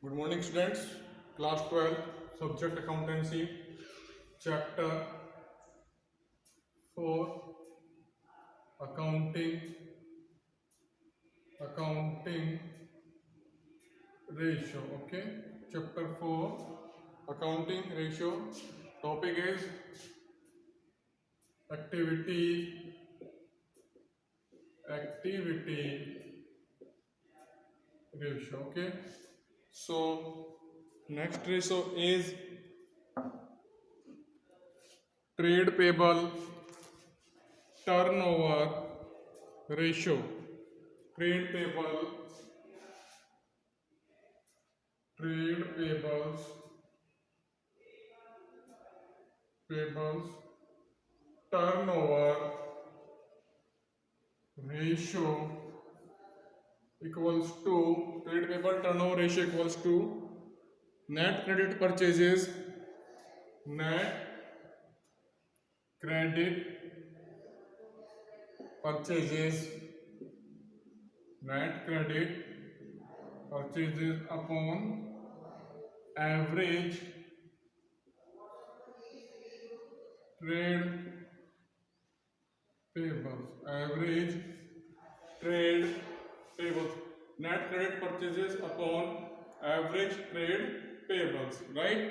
Good morning, students. Class 12, subject accountancy, chapter 4, accounting ratio. Okay, chapter 4, accounting ratio. Topic is activity ratio. Okay, so next ratio is trade payable turnover ratio. Trade payables turnover ratio equals to trade payable turnover ratio equals to net credit purchases net credit purchases net credit purchases upon average trade average trade payables net credit purchases upon average trade payables, right?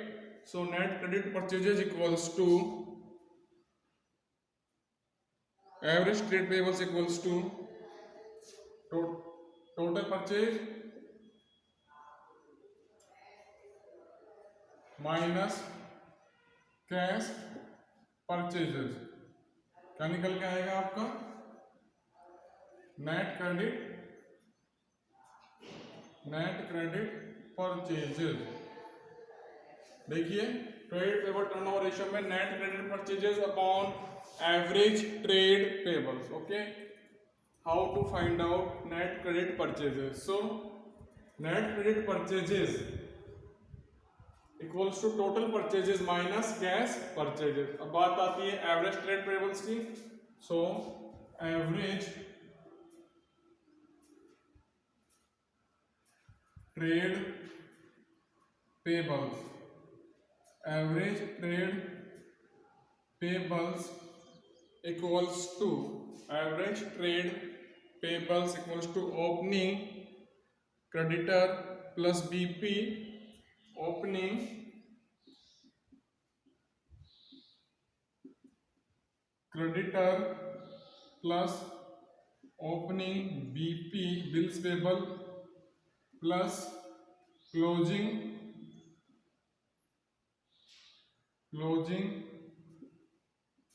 So net credit purchases equals to average trade payables equals to total purchase minus cash purchases, क्या निकल के आएगा आपका net credit purchases. देखिए trade payable turnover ratio में net credit purchases upon average trade payables. Okay, how to find out net credit purchases? So net credit purchases equals to total purchases minus cash purchases. अब बात आती है average trade payables की। So average trade payables equals to average trade payables equals to opening creditor plus BP, opening creditor plus opening BP bills payable plus closing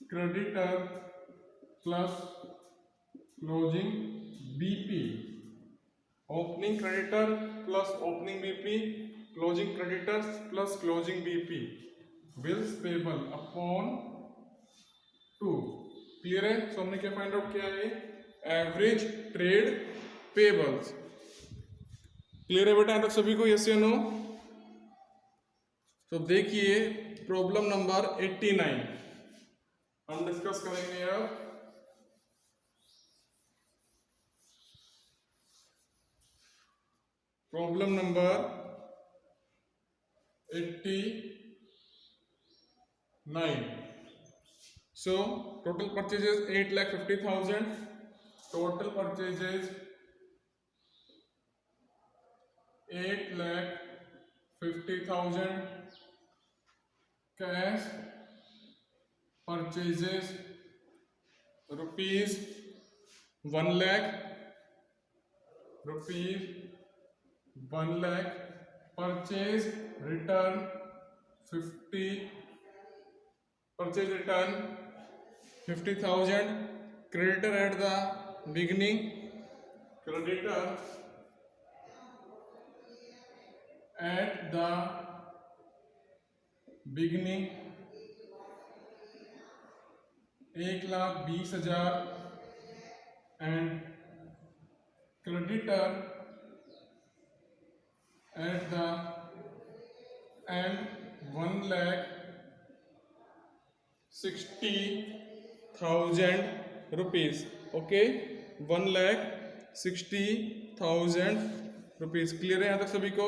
creditor plus closing BP. Opening creditor plus opening BP, closing creditors plus closing BP, bills payable upon 2। Clear है? सो हमने क्या find out किया है? Average trade pebbles. Clear है बेटा यहाँ तक सभी को? यस या नो? तो देखिए प्रॉब्लम नंबर 89 हम डिस्कस करेंगे अब। Problem number 89। So total purchases 8,50,000, total purchases 8,50,000, cash purchases rupees 1,00,000, purchase return 50,000, creditor at the beginning, creditor at the beginning 1,20,000 and creditor at the end 1,60,000 rupees. Okay, 1,60,000 rupees. Clear है यहाँ तक सभी को?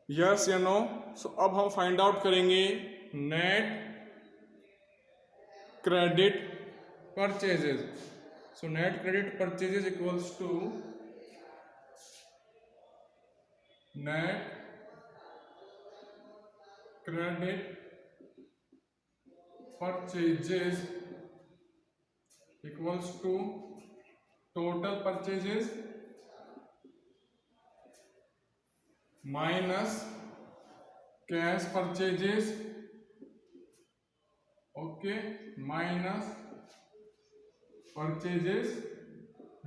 Yes या no? So अब हम find out करेंगे net credit purchases. So net credit purchases equals to net credit purchases equals to total purchases minus cash purchases, okay, minus purchases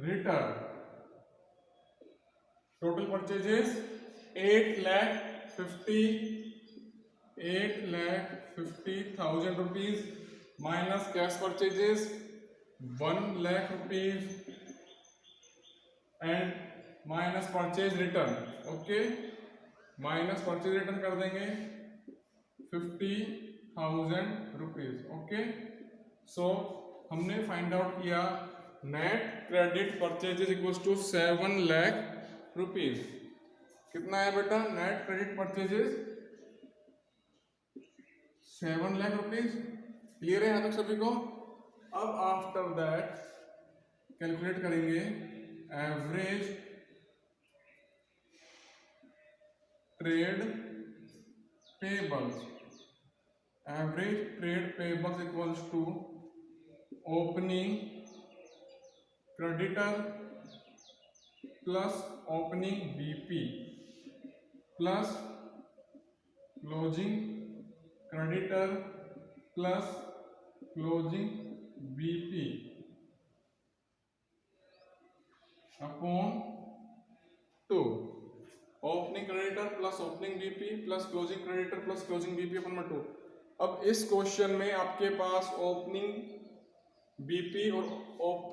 return. Total purchases 8,50,000 rupees minus cash purchases 1 lakh rupees and minus purchase return. Okay, minus purchase return कर देंगे 50,000 rupees. Okay, so हमने find out किया net credit purchases equals to 7 lakh rupees. कितना है बेटा net credit purchases? 7 lakh rupees. Clear है यहाँ तक सभी को? अब आफ्टर दैट कैलकुलेट करेंगे average trade payables. Average trade payables equals to opening creditor plus opening BP plus closing creditor plus closing BP upon 2. Opening creditor plus opening BP plus closing creditor plus closing BP upon 2. अब इस question में आपके पास opening BP और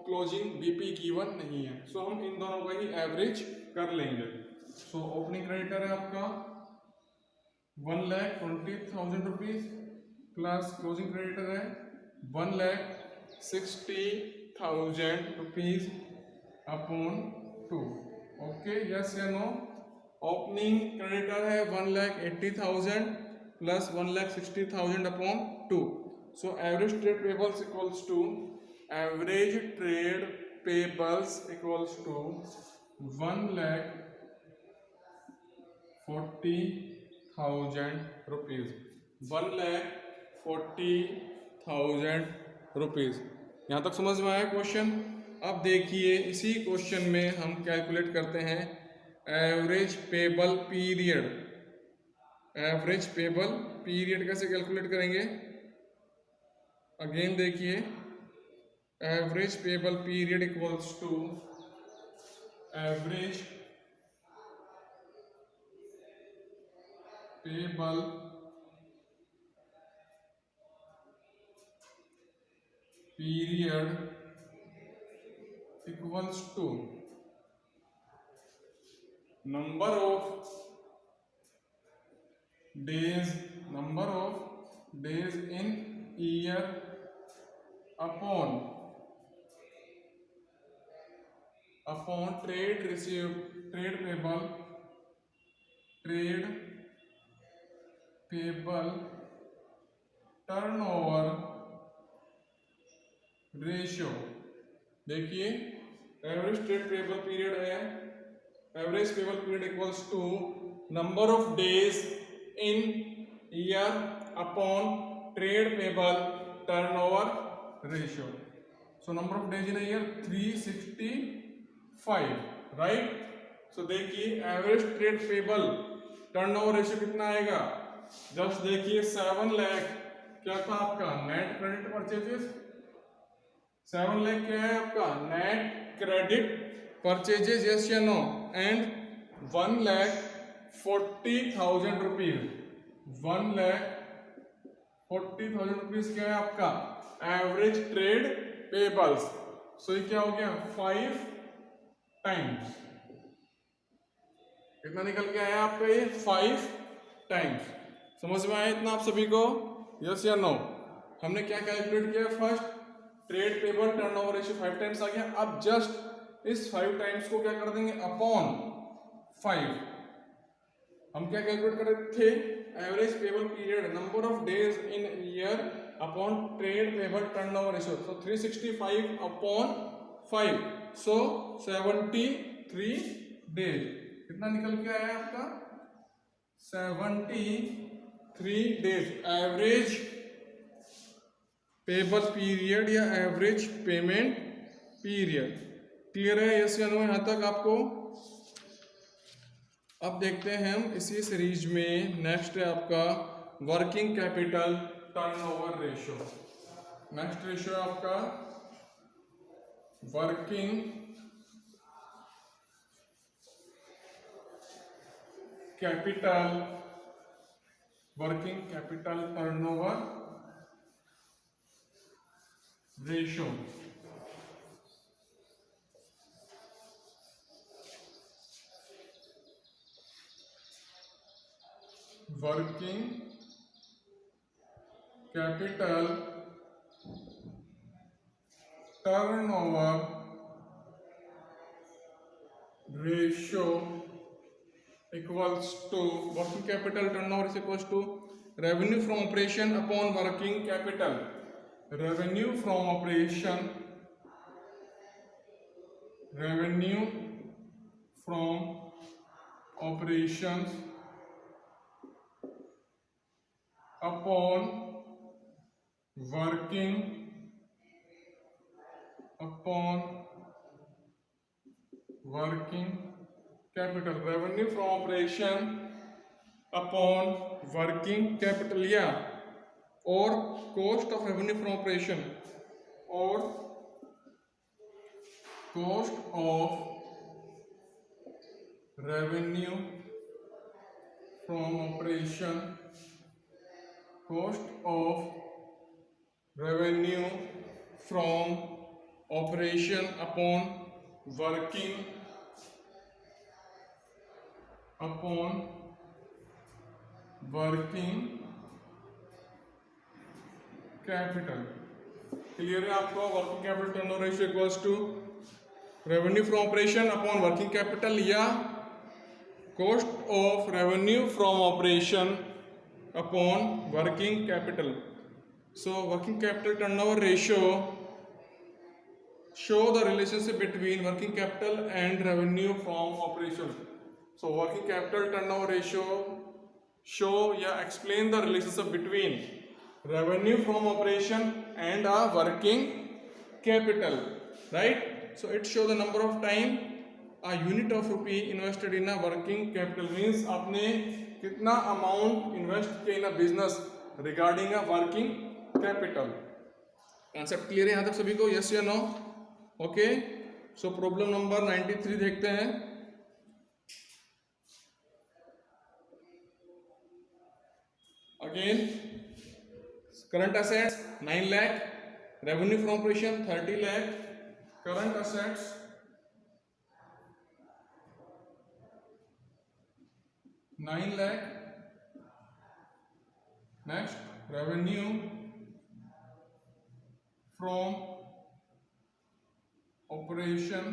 closing BP given नहीं है, सो हम इन दोनों का ही एवरेज कर लेंगे. सो ओपनिंग क्रेडिटर है आपका 1,20,000 रुपीज प्लस क्लोजिंग क्रेडिटर है 1,60,000 रुपीज अपॉन 2. ओके, यस या नो? ओपनिंग क्रेडिटर है 1,80,000 plus 1,60,000 upon 2. So average trade payables equals to average trade payables equals to 1,40,000 rupees. 1,40,000 rupees. यहाँ तक समझ में आया क्वेश्चन? अब देखिए इसी क्वेश्चन में हम कैलकुलेट करते हैं average payable period. Average payable period कैसे कैलकुलेट करेंगे? अगेन देखिए average payable period equals to average payable period equals to number of days in year upon trade received, trade payable turnover ratio. देखिए average trade payable period है, average payable period equals to number of days in year upon trade payable turnover ratio. So number of days in year 365, right? So देखिए average trade payable turnover ratio कितना आएगा? Just देखिए 7 लाख क्या था आपका net credit purchases. 7 lakh क्या है आपका नेट क्रेडिट परचेजेस, यस या नो? And 1,40,000 rupees. 1,40,000 रुपीज क्या है आपका एवरेज ट्रेड पेबल्स. सो ये क्या हो गया 5 टाइम्स. कितना निकल के आया आपका ये 5 टाइम्स. समझ में आया इतना आप सभी को? यस या नो? हमने क्या कैलकुलेट किया? First trade payable turnover ratio 5 times आ गया. अब जस्ट इस 5 टाइम्स को क्या कर देंगे अपॉन 5. हम क्या कैलकुलेट कर रहे थे, average payable period, number of days in year upon trade payable turnover ratio, so 365 upon 5, so 73 days. कितना निकल के आया आपका, 73 डेज एवरेज पेबल पीरियड या एवरेज पेमेंट पीरियड। क्लियर है, यस या नो यहां तक आपको? अब देखते हैं हम इसी सीरीज में, नेक्स्ट है आपका working capital turnover ratio. Next ratio है आपका working capital turnover ratio. Working capital turnover ratio equals to, working capital turnover is equals to revenue from operation upon working capital. Revenue from operation, revenue from operations upon working capital. Revenue from operation upon working capital, या और cost of revenue from operation, और cost of revenue from operation, cost of revenue from operation upon working capital. Clear है आपको? Working capital turnover ratio equals to revenue from operation upon working capital, या cost of revenue from operation upon working capital. So working capital turnover ratio show the relationship between working capital and revenue from operation. So working capital turnover ratio show या explain the relationship between revenue from operation and a working capital, right? So it show the number of time a unit of rupee invested in a working capital, means आपने कितना amount invest किया in a business regarding a working capital। concept clear है यहाँ तक सभी को? yes या no? Okay, so problem number 93 देखते हैं। Again current assets 9 lakh, revenue from operation 30 lakh, current assets 9 lakh, next revenue from operation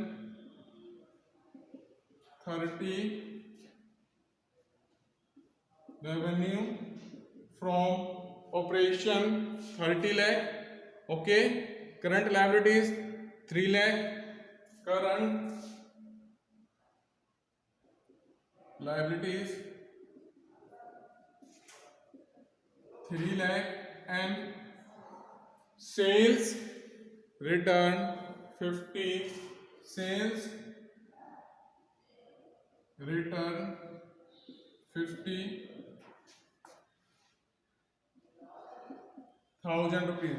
30, revenue from operation 30 lakh, okay. Current liabilities 3 lakh, current liabilities 3 lakh, and sales return 50, sales return 50,000 rupees.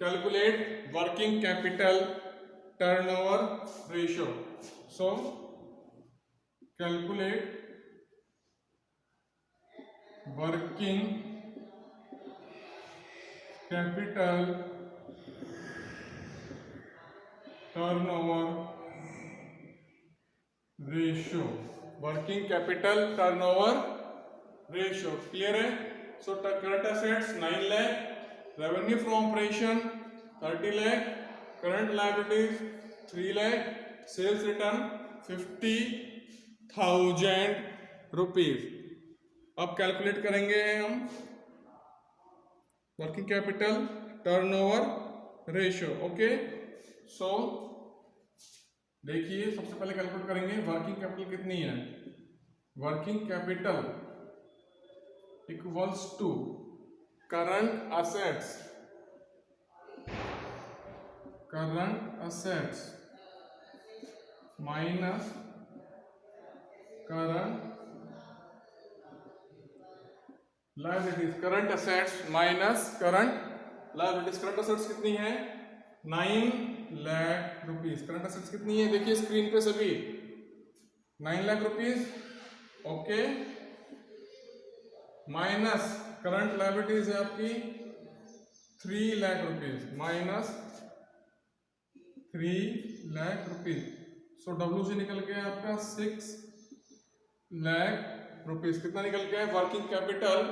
Calculate working capital turnover ratio. So calculate working capital turnover ratio, working capital turnover ratio. Clear है? So current assets 9 lakh, revenue from operation 30 lakh, current liabilities 3 lakh, sales return 50,000 rupees. अब calculate करेंगे हम working capital turnover ratio. Okay, so देखिए सबसे पहले calculate करेंगे working capital कितनी है। Working capital equals to current assets minus current liabilities. Current assets minus current liabilities. Current assets कितनी है 9 लाख रुपीस। करंट असेट्स कितनी है देखिए स्क्रीन पे सभी 9 lakh rupees. Okay, minus current liabilities है आपकी 3 lakh rupees, minus 3 lakh rupees. So W से निकल गया आपका 6 लाख रुपीस। कितना निकल गया है वर्किंग कैपिटल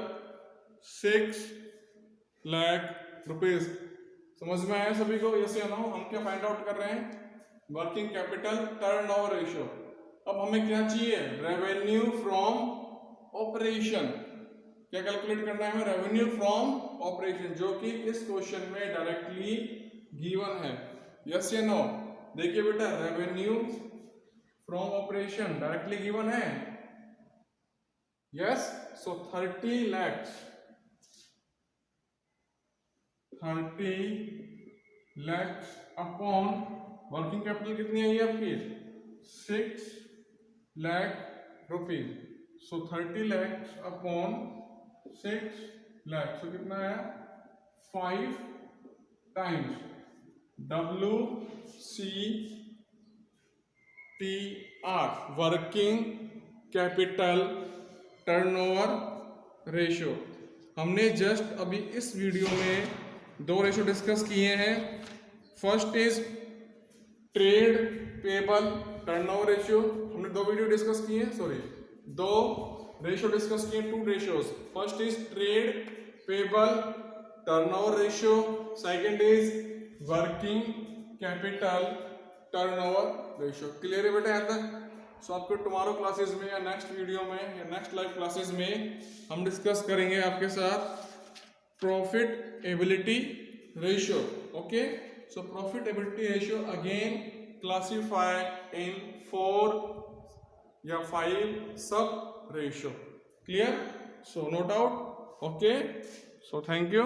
6 लाख रुपीस। समझ में आया सभी को? यस या नो? हम क्या फाइंड आउट कर रहे हैं वर्किंग कैपिटल टर्नओवर रेशियो। अब हमें क्या चाहिए रेवेन्यू फ्रॉम ऑपरेशन। क्या कैलकुलेट करना है हमें रेवेन्यू फ्रॉम ऑपरेशन, जो कि इस क्वेश्चन में डायरेक्टली गिवन है। यस या नो? देखिए बेटा revenue from operation directly given है। यस, सो 30 lakhs अपॉन वर्किंग कैपिटल कितनी आई है आपकी 6 लाख रुपीज। सो 30 lakhs अपॉन 6 लाख, सो कितना आया 5 times WCTR working capital turnover ratio. हमने जस्ट अभी इस वीडियो में 2 रेशियो डिस्कस किए हैं। First is trade payable turnover ratio. हमने 2 वीडियो डिस्कस किए हैं, सॉरी 2 रेशियो डिस्कस किए, 2 ratios. First is trade payable turnover ratio, second is working capital turnover ratio. Clear है बेटा यहाँ तक? सो आपको टुमारो क्लासेस में या नेक्स्ट वीडियो में या नेक्स्ट लाइव क्लासेस में हम डिस्कस करेंगे आपके साथ profitability ratio. Okay, so profitability ratio again classify in 4 या 5 sub ratio. Clear? So no doubt. Okay, so thank you.